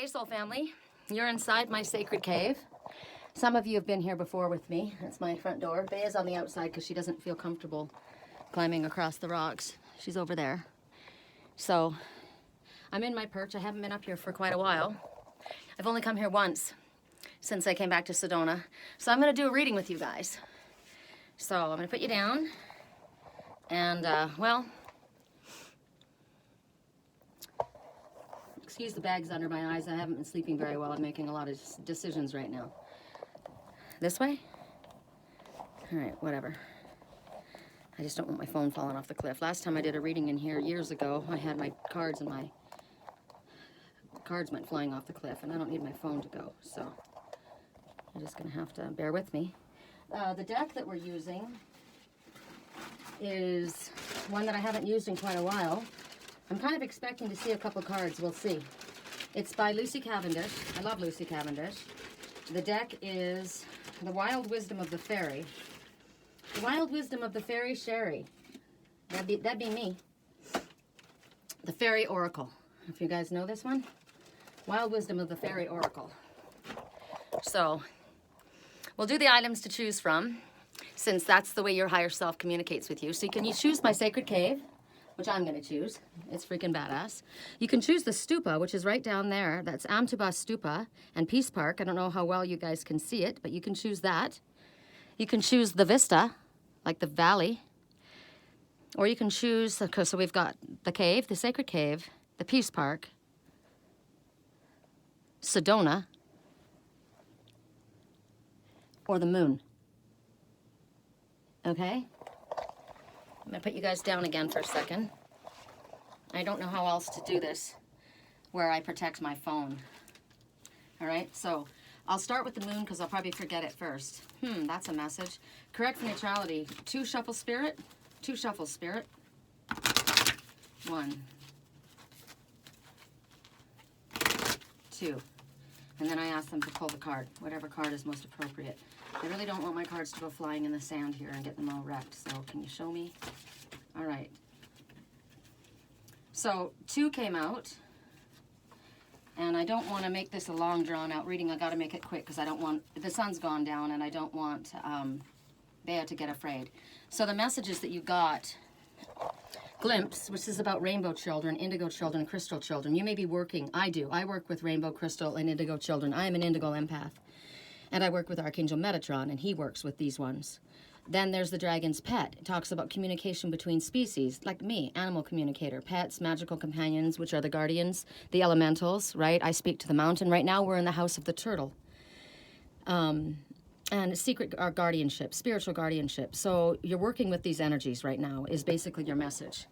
Okay, soul family, you're inside my sacred cave. Some of you have been here before with me. That's my front door. Bay is on the outside because she doesn't feel comfortable climbing across the rocks. She's over there. So I'm in my perch. I haven't been up here for quite a while. I've only come here once since I came back to Sedona. So I'm going to do a reading with you guys. So I'm going to put you down. And, well, excuse the bags under my eyes. I haven't been sleeping very well. I'm making a lot of decisions right now. This way? All right, whatever. I just don't want my phone falling off the cliff. Last time I did a reading in here years ago, I had my cards and my cards went flying off the cliff, and I don't need my phone to go, so you're just gonna have to bear with me. The deck that we're using is one that I haven't used in quite a while. I'm kind of expecting to see a couple cards. We'll see. It's by Lucy Cavendish. I love Lucy Cavendish. The deck is The Wild Wisdom of the Faery. The Wild Wisdom of the Faery Sherry. That'd be me. The Faery Oracle. If you guys know this one. Wild Wisdom of the Faery Oracle. So, we'll do the items to choose from, since that's the way your higher self communicates with you. So you choose my Sacred Cave, which I'm going to choose. It's freaking badass. You can choose the Stupa, which is right down there. That's Amtuba Stupa and Peace Park. I don't know how well you guys can see it, but you can choose that. You can choose the Vista, like the valley. Or you can choose, okay, so we've got the cave, the Sacred Cave, the Peace Park, Sedona, or the moon. Okay? I'm going to put you guys down again for a second. I don't know how else to do this where I protect my phone. All right, so I'll start with the moon because I'll probably forget it first. That's a message. Correct for neutrality. 2 shuffle spirit. 2 shuffle spirit. 1. 2. And then I ask them to pull the card, whatever card is most appropriate. I really don't want my cards to go flying in the sand here and get them all wrecked, so can you show me? All right. So 2 came out, and I don't want to make this a long drawn-out reading. I got to make it quick because I don't want, the sun's gone down, and I don't want Bea to get afraid. So the messages that you got, Glimpse, which is about rainbow children, indigo children, crystal children. You may be working, I work with rainbow, crystal, and indigo children. I am an indigo empath. And I work with Archangel Metatron, and he works with these ones. Then there's the dragon's pet. It talks about communication between species, like me, animal communicator, pets, magical companions, which are the guardians, the elementals, right? I speak to the mountain. Right now we're in the house of the turtle. And secret guardianship, spiritual guardianship. So you're working with these energies right now is basically your message.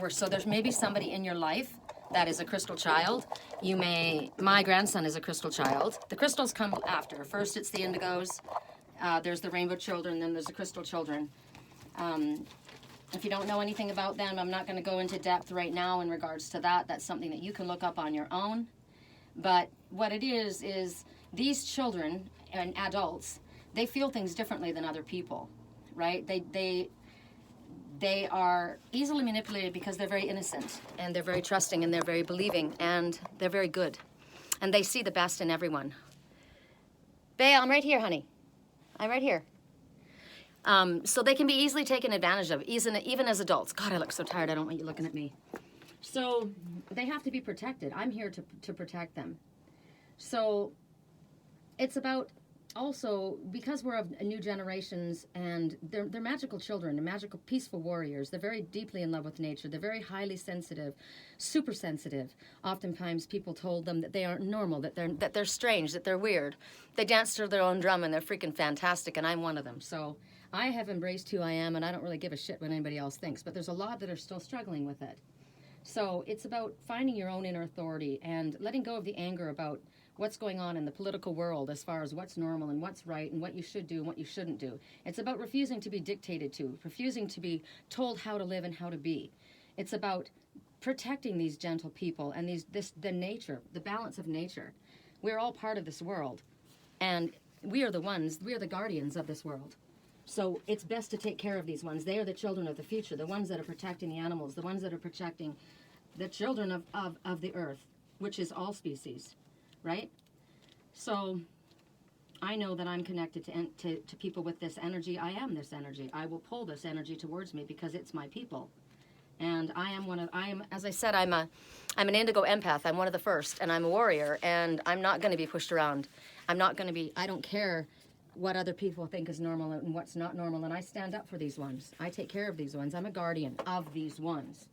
So there's maybe somebody in your life that is a crystal child. My grandson is a crystal child. The crystals come after. First it's the indigos, there's the rainbow children, then there's the crystal children. If you don't know anything about them, I'm not going to go into depth right now in regards to that. That's something that you can look up on your own. But what it is these children and adults, they feel things differently than other people, right? They are easily manipulated because they're very innocent, and they're very trusting, and they're very believing, and they're very good. And they see the best in everyone. Bea, I'm right here, honey. I'm right here. So they can be easily taken advantage of, even as adults. God, I look so tired. I don't want you looking at me. So they have to be protected. I'm here to protect them. So it's about also, because we're of new generations, and they're magical children, they're magical, peaceful warriors. They're very deeply in love with nature. They're very highly sensitive, super sensitive. Oftentimes people told them that they aren't normal, that they're strange, that they're weird. They dance to their own drum, and they're freaking fantastic, and I'm one of them. So I have embraced who I am, and I don't really give a shit what anybody else thinks, but there's a lot that are still struggling with it. So it's about finding your own inner authority and letting go of the anger about what's going on in the political world as far as what's normal and what's right and what you should do and what you shouldn't do. It's about refusing to be dictated to, refusing to be told how to live and how to be. It's about protecting these gentle people and the nature, the balance of nature. We're all part of this world, and we are the guardians of this world. So it's best to take care of these ones. They are the children of the future, the ones that are protecting the animals, the ones that are protecting the children of the earth. which is all species, right? So I know that I'm connected to people with this energy. I am this energy. I will pull this energy towards me because it's my people. And as I said, I'm an indigo empath. I'm one of the first, and I'm a warrior, and I'm not going to be pushed around. I don't care what other people think is normal and what's not normal, and I stand up for these ones. I take care of these ones. I'm a guardian of these ones.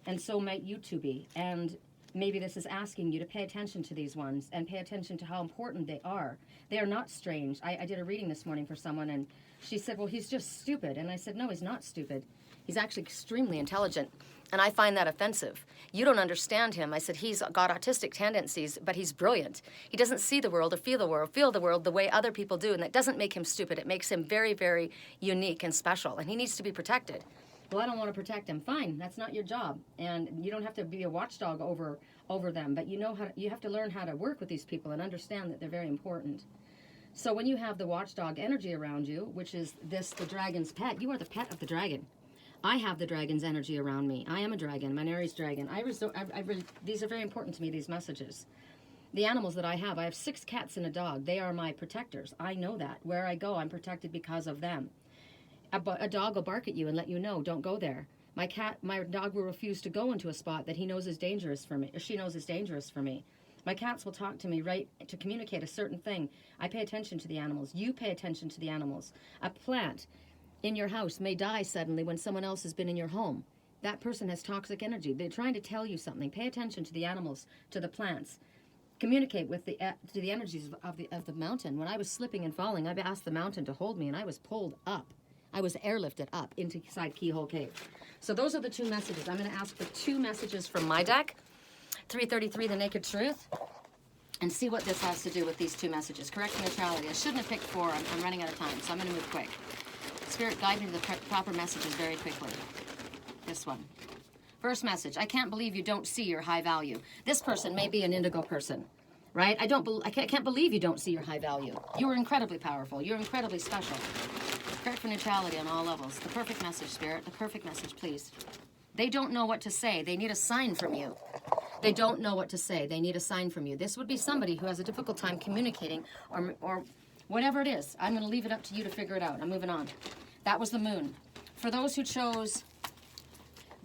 And so might you two be. And maybe this is asking you to pay attention to these ones and pay attention to how important they are. They are not strange. I did a reading this morning for someone, and she said, well, he's just stupid. And I said, no, he's not stupid. He's actually extremely intelligent, and I find that offensive. You don't understand him. I said, he's got autistic tendencies, but he's brilliant. He doesn't see the world or feel the world the way other people do, and that doesn't make him stupid. It makes him very, very unique and special, and he needs to be protected. Well, I don't want to protect him. Fine, that's not your job, and you don't have to be a watchdog over them, but you have to learn how to work with these people and understand that they're very important. So when you have the watchdog energy around you, which is the dragon's pet, you are the pet of the dragon. I have the dragon's energy around me. I am a dragon. I'm an Aries dragon. These are very important to me, these messages. The animals that I have 6 cats and a dog. They are my protectors. I know that. Where I go, I'm protected because of them. A dog will bark at you and let you know, don't go there. My dog will refuse to go into a spot that he knows is dangerous for me, or she knows is dangerous for me. My cats will talk to me, right, to communicate a certain thing. I pay attention to the animals. You pay attention to the animals. A plant in your house may die suddenly when someone else has been in your home. That person has toxic energy. They're trying to tell you something. Pay attention to the animals, to the plants. Communicate with the energies of the mountain. When I was slipping and falling, I asked the mountain to hold me, and I was pulled up. I was airlifted up inside Keyhole Cave. So those are the 2 messages. I'm going to ask for 2 messages from my deck, 333, the Naked Truth, and see what this has to do with these 2 messages. Correct neutrality. I shouldn't have picked 4. I'm running out of time, so I'm going to move quick. Spirit, guide me to the proper messages very quickly. This one. First message, I can't believe you don't see your high value. This person may be an indigo person, right? I can't believe you don't see your high value. You are incredibly powerful. You're incredibly special. Correct for neutrality on all levels. The perfect message, Spirit. The perfect message, please. They don't know what to say. They need a sign from you. They don't know what to say. They need a sign from you. This would be somebody who has a difficult time communicating or whatever it is. I'm going to leave it up to you to figure it out. I'm moving on. That was the moon. For those who chose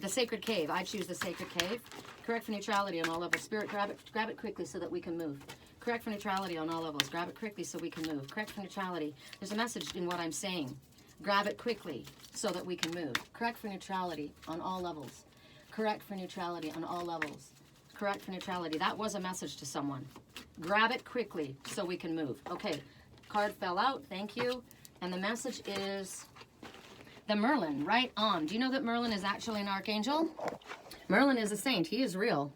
the sacred cave, I choose the sacred cave. Correct for neutrality on all levels. Spirit, grab it quickly so that we can move. Correct for neutrality on all levels. Grab it quickly so we can move. Correct for neutrality. There's a message in what I'm saying. Grab it quickly so that we can move. Correct for neutrality on all levels. Correct for neutrality on all levels. Correct for neutrality. That was a message to someone. Grab it quickly so we can move. Okay, card fell out. Thank you. And the message is the Merlin, right on. Do you know that Merlin is actually an archangel? Merlin is a saint. He is real.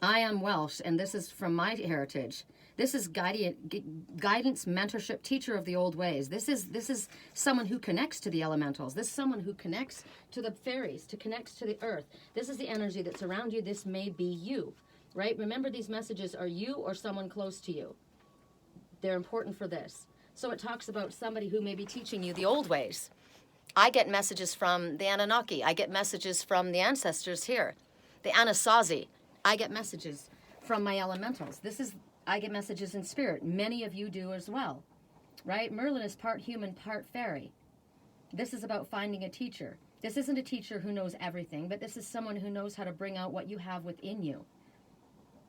I am Welsh, and this is from my heritage. This is guidance, mentorship, teacher of the old ways. This is someone who connects to the elementals. This is someone who connects to the fairies, connects to the earth. This is the energy that's around you. This may be you, right? Remember, these messages are you or someone close to you. They're important for this. So it talks about somebody who may be teaching you the old ways. I get messages from the Anunnaki. I get messages from the ancestors here. The Anasazi. I get messages from my elementals. I get messages in spirit. Many of you do as well, right? Merlin is part human, part fairy. This is about finding a teacher. This isn't a teacher who knows everything, but this is someone who knows how to bring out what you have within you.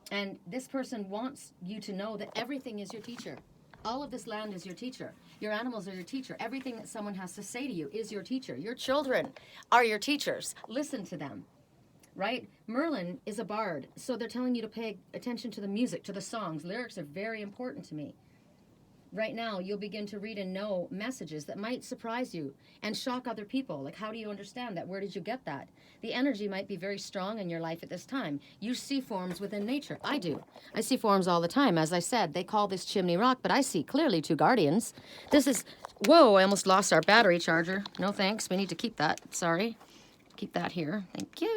And this person wants you to know that everything is your teacher. All of this land is your teacher. Your animals are your teacher. Everything that someone has to say to you is your teacher. Your children are your teachers. Listen to them. Right? Merlin is a bard, so they're telling you to pay attention to the music, to the songs. Lyrics are very important to me. Right now, you'll begin to read and know messages that might surprise you and shock other people. Like, how do you understand that? Where did you get that? The energy might be very strong in your life at this time. You see forms within nature. I do. I see forms all the time. As I said, they call this Chimney Rock, but I see clearly 2 guardians. This is, whoa, I almost lost our battery charger. No thanks. We need to keep that. Sorry. Keep that here. Thank you.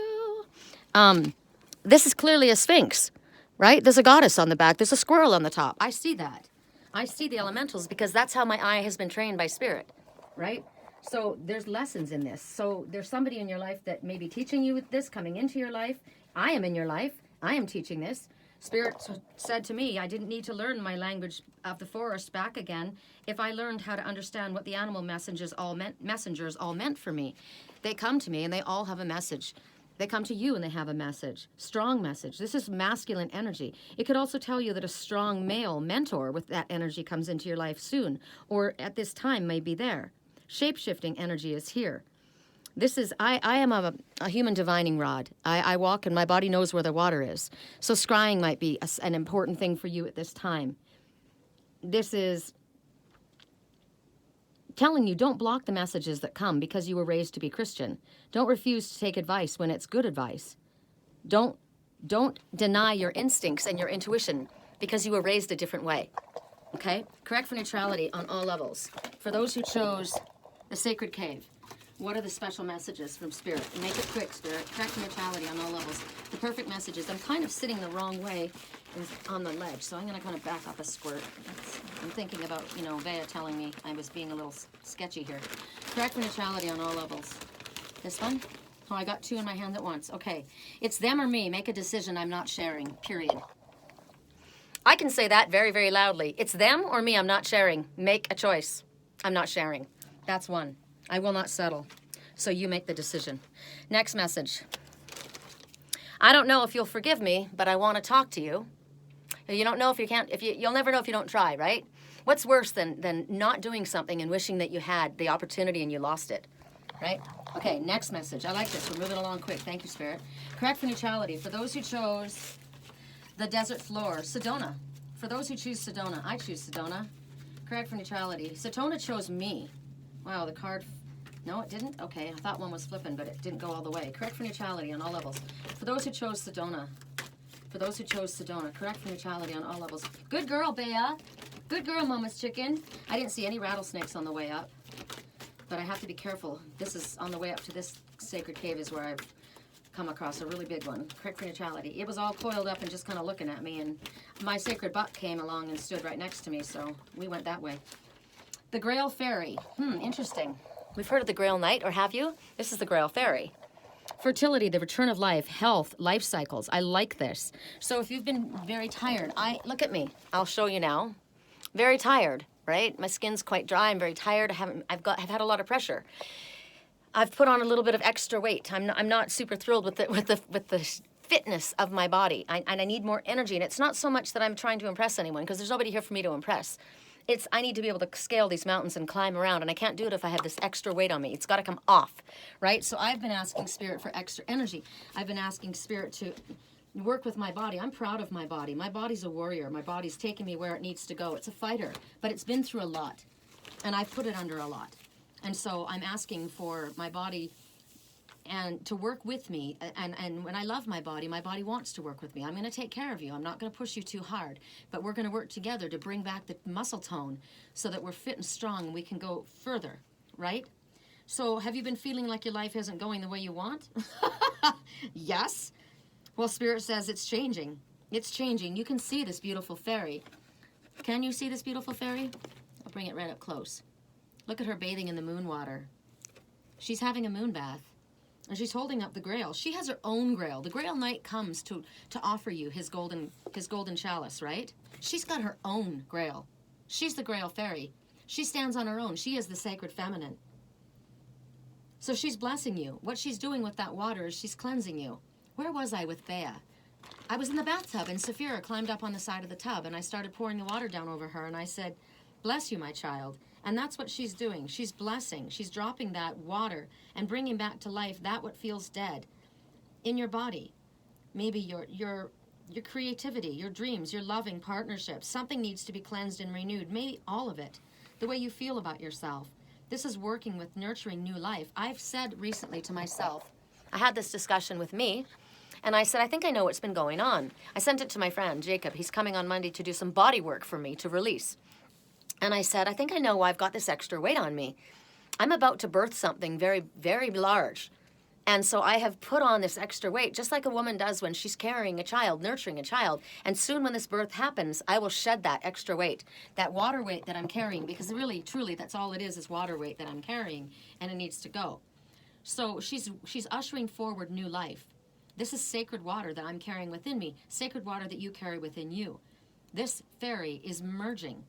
This is clearly a sphinx, right? There's a goddess on the back. There's a squirrel on the top. I see that. I see the elementals because that's how my eye has been trained by spirit, right? So there's lessons in this. So there's somebody in your life that may be teaching you this, coming into your life. I am in your life. I am teaching this. Spirit said to me, I didn't need to learn my language of the forest back again if I learned how to understand what the animal messengers all meant for me. They come to me and they all have a message. They come to you and they have a message, strong message. This is masculine energy. It could also tell you that a strong male mentor with that energy comes into your life soon, or at this time may be there. Shape-shifting energy is here. This is, I am a human divining rod. I walk and my body knows where the water is. So scrying might be an important thing for you at this time. This is telling you, don't block the messages that come because you were raised to be Christian. Don't refuse to take advice when it's good advice. Don't deny your instincts and your intuition because you were raised a different way. Okay? Correct for neutrality on all levels. For those who chose the sacred cave, what are the special messages from Spirit? Make it quick, Spirit. Correct neutrality on all levels. The perfect messages. I'm kind of sitting the wrong way on the ledge, so I'm going to kind of back up a squirt. I'm thinking about, Vea telling me I was being a little sketchy here. Correct neutrality on all levels. This one? Oh, I got two in my hand at once. Okay. It's them or me. Make a decision. I'm not sharing. Period. I can say that very, very loudly. It's them or me. I'm not sharing. Make a choice. I'm not sharing. That's one. I will not settle. So you make the decision. Next message. I don't know if you'll forgive me, but I want to talk to you. You don't know if you can't, you'll never know if you don't try, right? What's worse than not doing something and wishing that you had the opportunity and you lost it, right? Okay, next message. I like this. We're moving along quick. Thank you, Spirit. Correct for neutrality. For those who chose the desert floor, Sedona. For those who choose Sedona, I choose Sedona. Correct for neutrality. Sedona chose me. Wow, the card... No, it didn't? Okay, I thought one was flipping, but it didn't go all the way. Correct for neutrality on all levels. For those who chose Sedona. For those who chose Sedona. Correct for neutrality on all levels. Good girl, Bea. Good girl, Mama's chicken. I didn't see any rattlesnakes on the way up, but I have to be careful. This is on the way up to this sacred cave is where I've come across a really big one. Correct for neutrality. It was all coiled up and just kind of looking at me, and my sacred buck came along and stood right next to me, so we went that way. The Grail Faery. Interesting. We've heard of the Grail Knight, or have you? This is the Grail Faery. Fertility, the return of life, health, life cycles. I like this. So if you've been very tired, look at me. I'll show you now. Very tired, right? My skin's quite dry. I'm very tired. I've had a lot of pressure. I've put on a little bit of extra weight. I'm not super thrilled with the fitness of my body. I need more energy, and it's not so much that I'm trying to impress anyone because there's nobody here for me to impress. I need to be able to scale these mountains and climb around, and I can't do it if I have this extra weight on me. It's got to come off, right? So I've been asking Spirit for extra energy. I've been asking Spirit to work with my body. I'm proud of my body. My body's a warrior. My body's taking me where it needs to go. It's a fighter, but it's been through a lot, and I've put it under a lot. And so I'm asking for my body and to work with me, and when I love my body wants to work with me. I'm going to take care of you. I'm not going to push you too hard, but we're going to work together to bring back the muscle tone so that we're fit and strong and we can go further, right? So have you been feeling like your life isn't going the way you want? Yes. Well, Spirit says it's changing. It's changing. You can see this beautiful fairy. Can you see this beautiful fairy? I'll bring it right up close. Look at her bathing in the moon water. She's having a moon bath. And she's holding up the Grail. She has her own Grail. The Grail Knight comes to offer you his golden chalice, right? She's got her own Grail. She's the Grail Fairy. She stands on her own. She is the sacred feminine. So she's blessing you. What she's doing with that water is she's cleansing you. Where was I with Bea? I was in the bathtub, and Saphira climbed up on the side of the tub, and I started pouring the water down over her, and I said, "Bless you, my child." And that's what she's doing. She's blessing. She's dropping that water and bringing back to life that what feels dead in your body. Maybe your creativity, your dreams, your loving partnerships. Something needs to be cleansed and renewed. Maybe all of it. The way you feel about yourself. This is working with nurturing new life. I've said recently to myself, I had this discussion with me, and I said, I think I know what's been going on. I sent it to my friend, Jacob. He's coming on Monday to do some body work for me to release. And I said, I think I know why I've got this extra weight on me. I'm about to birth something very, very large. And so I have put on this extra weight, just like a woman does when she's carrying a child, nurturing a child. And soon when this birth happens, I will shed that extra weight, that water weight that I'm carrying, because really, truly, that's all it is water weight that I'm carrying, and it needs to go. So she's ushering forward new life. This is sacred water that I'm carrying within me, sacred water that you carry within you. This fairy is merging.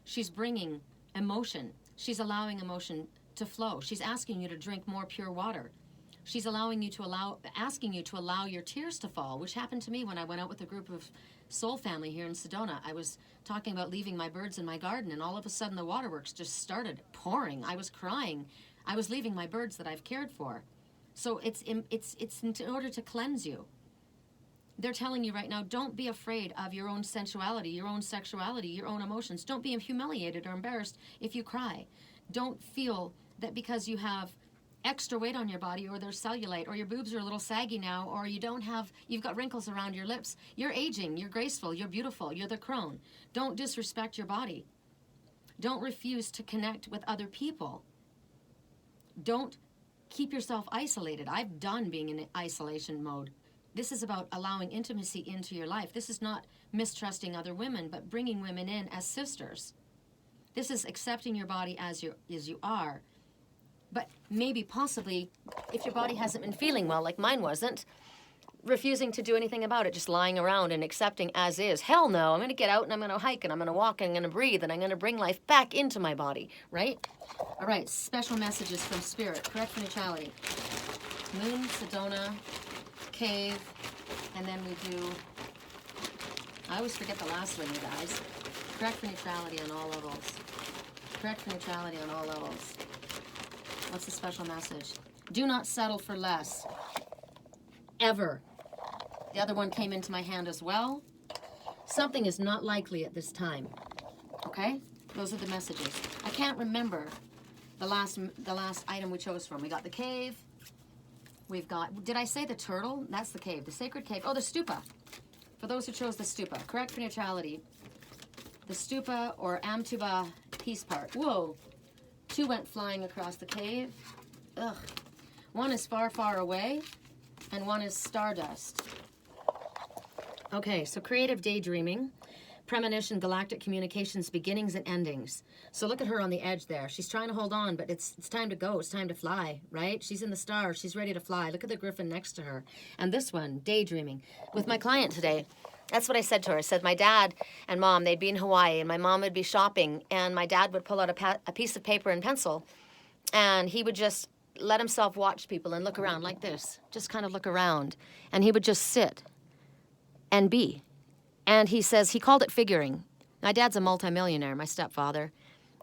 She's bringing emotion. She's allowing emotion to flow. She's asking you to drink more pure water. She's asking you to allow your tears to fall, which happened to me when I went out with a group of soul family here in Sedona. I was talking about leaving my birds in my garden, and all of a sudden the waterworks just started pouring. I was crying. I was leaving my birds that I've cared for. So it's in order to cleanse you. They're telling you right now, don't be afraid of your own sensuality, your own sexuality, your own emotions. Don't be humiliated or embarrassed if you cry. Don't feel that because you have extra weight on your body, or there's cellulite, or your boobs are a little saggy now, or you've got wrinkles around your lips. You're aging, you're graceful, you're beautiful, you're the crone. Don't disrespect your body. Don't refuse to connect with other people. Don't keep yourself isolated. I've done being in isolation mode. This is about allowing intimacy into your life. This is not mistrusting other women, but bringing women in as sisters. This is accepting your body as you are. But maybe, possibly, if your body hasn't been feeling well, like mine wasn't, refusing to do anything about it, just lying around and accepting as is. Hell no, I'm going to get out and I'm going to hike and I'm going to walk and I'm going to breathe and I'm going to bring life back into my body, right? All right, special messages from Spirit. Correct neutrality. Moon, Sedona, cave, and then we do, I always forget the last one, you guys. Correct for neutrality on all levels. Correct for neutrality on all levels. What's the special message? Do not settle for less. Ever. The other one came into my hand as well. Something is not likely at this time. Okay? Those are the messages. I can't remember the last item we chose from. We got the cave. We've got, did I say the turtle? That's the cave. The sacred cave. Oh, the stupa. For those who chose the stupa. Correct for neutrality. The stupa or Amtuba peace part. Whoa. 2 went flying across the cave. Ugh. 1 is far, far away, and 1 is stardust. Okay, so creative daydreaming, premonition, galactic communications, beginnings and endings. So look at her on the edge there. She's trying to hold on, but it's time to go. It's time to fly, right? She's in the stars. She's ready to fly. Look at the griffin next to her. And this one, daydreaming. With my client today, that's what I said to her. I said, my dad and mom, they'd be in Hawaii, and my mom would be shopping, and my dad would pull out a piece of paper and pencil, and he would just let himself watch people and look around like this, just kind of look around, and he would just sit and be. And he says he called it figuring. My dad's a multimillionaire, my stepfather,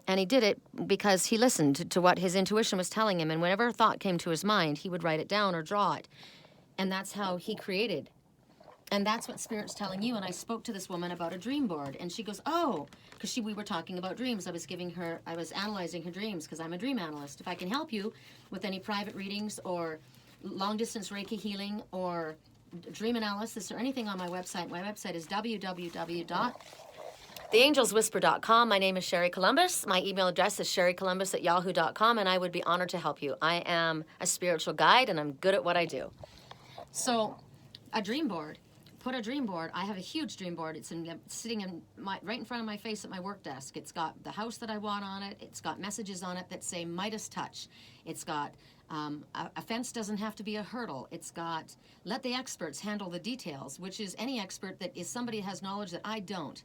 and he did it because he listened to what his intuition was telling him, and whenever a thought came to his mind, he would write it down or draw it, and that's how he created. And that's what Spirit's telling you. And I spoke to this woman about a dream board, and she goes, oh, because we were talking about dreams. I was analyzing her dreams because I'm a dream analyst. If I can help you with any private readings or long-distance Reiki healing or dream analysis or anything on my website is www.theangelswhisper.com. My name is Sherry Columbus. My email address is sherrycolumbus@yahoo.com, and I would be honored to help you. I am a spiritual guide, and I'm good at what I do. So, a dream board. Put a dream board. I have a huge dream board. It's sitting right in front of my face at my work desk. It's got the house that I want on it. It's got messages on it that say Midas touch. It's got a fence doesn't have to be a hurdle. It's got let the experts handle the details, which is any expert that is somebody who has knowledge that I don't.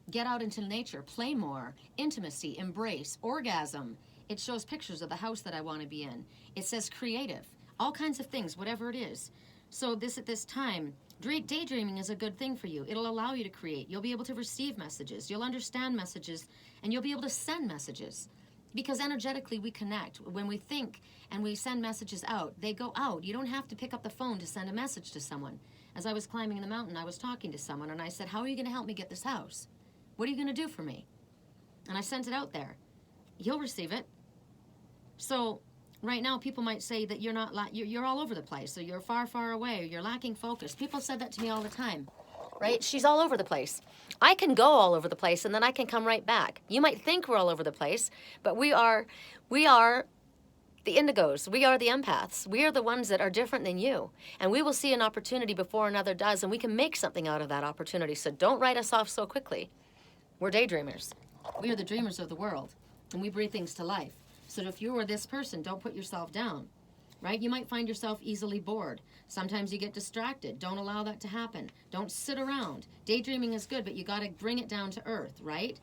Get out into nature, play more, intimacy, embrace, orgasm. It shows pictures of the house that I want to be in. It says creative, all kinds of things, whatever it is. So at this time, daydreaming is a good thing for you. It'll allow you to create. You'll be able to receive messages. You'll understand messages, and you'll be able to send messages. Because energetically, we connect. When we think and we send messages out, they go out. You don't have to pick up the phone to send a message to someone. As I was climbing the mountain, I was talking to someone, and I said, how are you going to help me get this house? What are you going to do for me? And I sent it out there. You'll receive it. So right now, people might say that you're all over the place, or you're far, far away, or you're lacking focus. People said that to me all the time, right? She's all over the place. I can go all over the place, and then I can come right back. You might think we're all over the place, but we are the indigos. We are the empaths. We are the ones that are different than you, and we will see an opportunity before another does, and we can make something out of that opportunity. So don't write us off so quickly. We're daydreamers. We are the dreamers of the world, and we breathe things to life. So if you are this person, don't put yourself down. right? You might find yourself easily bored. Sometimes you get distracted. Don't allow that to happen. Don't sit around. Daydreaming is good, but you got to bring it down to earth, right?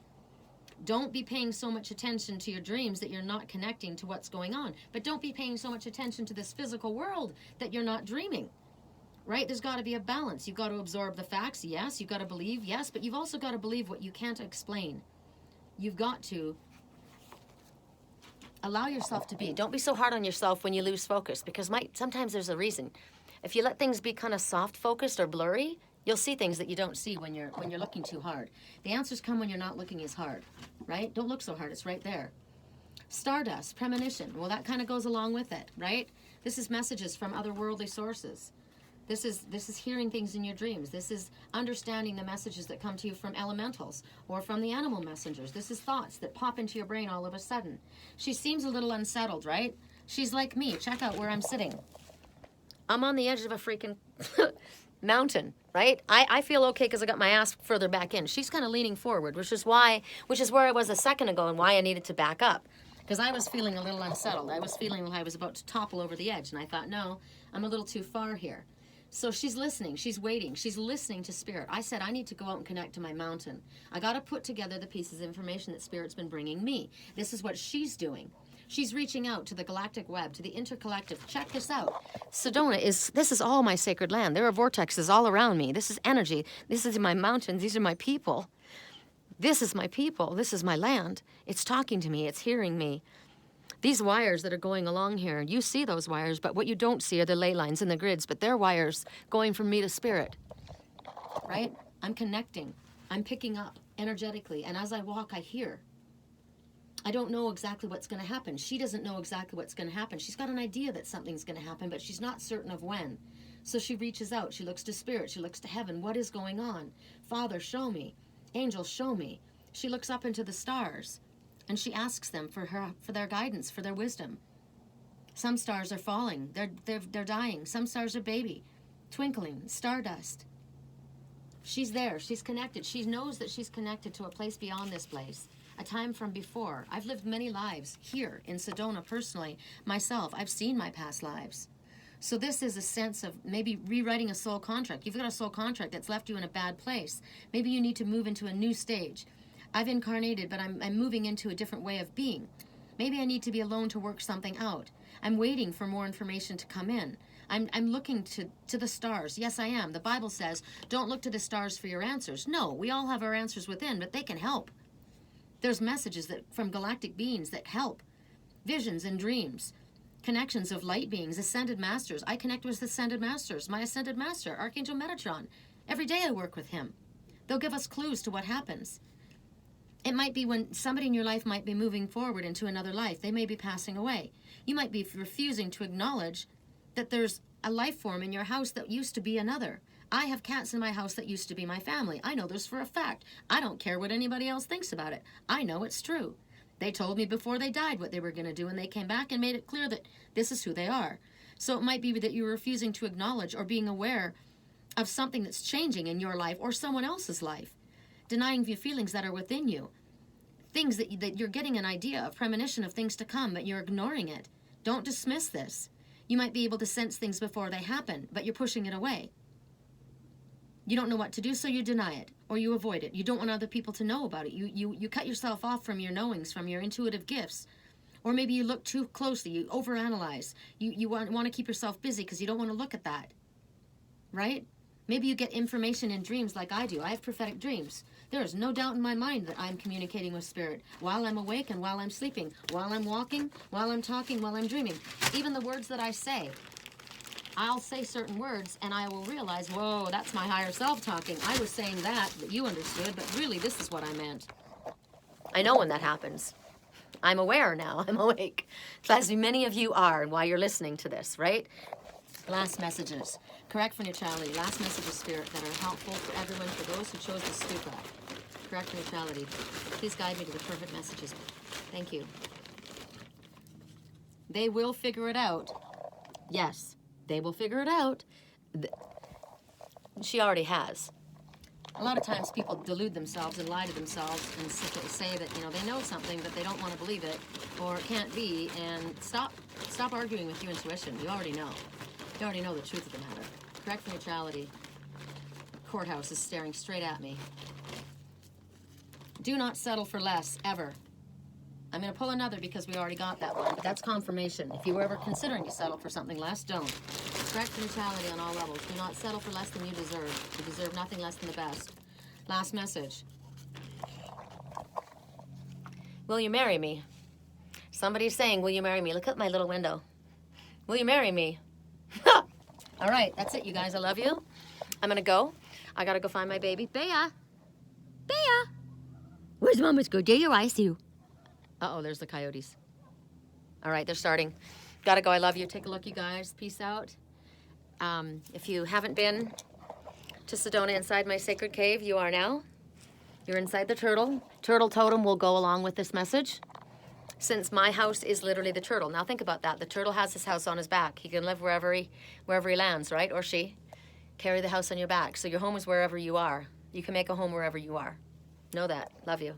Don't be paying so much attention to your dreams that you're not connecting to what's going on. But don't be paying so much attention to this physical world that you're not dreaming, right? There's got to be a balance. You've got to absorb the facts, yes. You've got to believe, yes. But you've also got to believe what you can't explain. You've got to allow yourself to be. Don't be so hard on yourself when you lose focus, because sometimes there's a reason. If you let things be kind of soft focused or blurry, you'll see things that you don't see when you're looking too hard. The answers come when you're not looking as hard, right? Don't look so hard. It's right there. Stardust, premonition. Well, that kind of goes along with it, right? This is messages from otherworldly sources. This is hearing things in your dreams. This is understanding the messages that come to you from elementals or from the animal messengers. This is thoughts that pop into your brain all of a sudden. She seems a little unsettled, right? She's like me. Check out where I'm sitting. I'm on the edge of a freaking mountain, right? I feel okay because I got my ass further back in. She's kind of leaning forward, which is where I was a second ago and why I needed to back up. Because I was feeling a little unsettled. I was feeling like I was about to topple over the edge. And I thought, no, I'm a little too far here. So she's listening, she's waiting, she's listening to Spirit. I said, I need to go out and connect to my mountain. I got to put together the pieces of information that Spirit's been bringing me. This is what she's doing. She's reaching out to the galactic web, to the intercollective. Check this out. Sedona this is all my sacred land. There are vortexes all around me. This is energy. This is my mountains. These are my people. This is my people. This is my land. It's talking to me. It's hearing me. These wires that are going along here, you see those wires, but what you don't see are the ley lines and the grids, but they're wires going from me to Spirit, right? I'm connecting. I'm picking up energetically, and as I walk, I hear. I don't know exactly what's going to happen. She doesn't know exactly what's going to happen. She's got an idea that something's going to happen, but she's not certain of when. So she reaches out. She looks to Spirit. She looks to heaven. What is going on? Father, show me. Angels, show me. She looks up into the stars. And she asks them for their guidance, for their wisdom. Some stars are falling. They're dying. Some stars are baby, twinkling, stardust. She's there. She's connected. She knows that she's connected to a place beyond this place, a time from before. I've lived many lives here in Sedona personally. Myself, I've seen my past lives. So this is a sense of maybe rewriting a soul contract. You've got a soul contract that's left you in a bad place. Maybe you need to move into a new stage. I've incarnated, but I'm moving into a different way of being. Maybe I need to be alone to work something out. I'm waiting for more information to come in. I'm looking to the stars. Yes, I am. The Bible says, don't look to the stars for your answers. No, we all have our answers within, but they can help. There's messages from galactic beings that help. Visions and dreams. Connections of light beings, ascended masters. I connect with ascended masters. My ascended master, Archangel Metatron. Every day I work with him. They'll give us clues to what happens. It might be when somebody in your life might be moving forward into another life. They may be passing away. You might be refusing to acknowledge that there's a life form in your house that used to be another. I have cats in my house that used to be my family. I know this for a fact. I don't care what anybody else thinks about it. I know it's true. They told me before they died what they were going to do, and they came back and made it clear that this is who they are. So it might be that you're refusing to acknowledge or being aware of something that's changing in your life or someone else's life. Denying your feelings that are within you. Things that you're getting an idea of, premonition of things to come, but you're ignoring it. Don't dismiss this. You might be able to sense things before they happen, but you're pushing it away. You don't know what to do, so you deny it, or you avoid it. You don't want other people to know about it. You cut yourself off from your knowings, from your intuitive gifts. Or maybe you look too closely, you overanalyze. You want to keep yourself busy because you don't want to look at that. Right? Maybe you get information in dreams like I do. I have prophetic dreams. There is no doubt in my mind that I'm communicating with Spirit while I'm awake and while I'm sleeping, while I'm walking, while I'm talking, while I'm dreaming. Even the words that I say. I'll say certain words and I will realize, whoa, that's my higher self talking. I was saying that you understood, but really this is what I meant. I know when that happens. I'm aware now. I'm awake. As many of you are while you're listening to this, right? Last messages. Correct for neutrality. Last messages, Spirit, that are helpful for everyone, for those who chose the Stupa. Correct for neutrality. Please guide me to the perfect messages. Thank you. They will figure it out. Yes, they will figure it out. She already has. A lot of times people delude themselves and lie to themselves and say that, you know, they know something, but they don't want to believe it or it can't be. And stop arguing with your intuition. You already know. You already know the truth of the matter. Correct neutrality. Courthouse is staring straight at me. Do not settle for less, ever. I'm going to pull another because we already got that one, but that's confirmation. If you were ever considering to settle for something less, don't. Correct neutrality on all levels. Do not settle for less than you deserve. You deserve nothing less than the best. Last message. Will you marry me? Somebody's saying, will you marry me? Look at my little window. Will you marry me? All right, that's it, you guys. I love you. I'm going to go. I got to go find my baby. Bea. Bea. Where's Mama's go? There you are. I see you. Uh-oh, there's the coyotes. All right, they're starting. Gotta go. I love you. Take a look, you guys. Peace out. If you haven't been to Sedona inside my sacred cave, you are now. You're inside the turtle. Turtle totem will go along with this message. Since my house is literally the turtle. Now think about that. The turtle has his house on his back. He can live wherever he lands, right? Or she. Carry the house on your back. So your home is wherever you are. You can make a home wherever you are. Know that. Love you.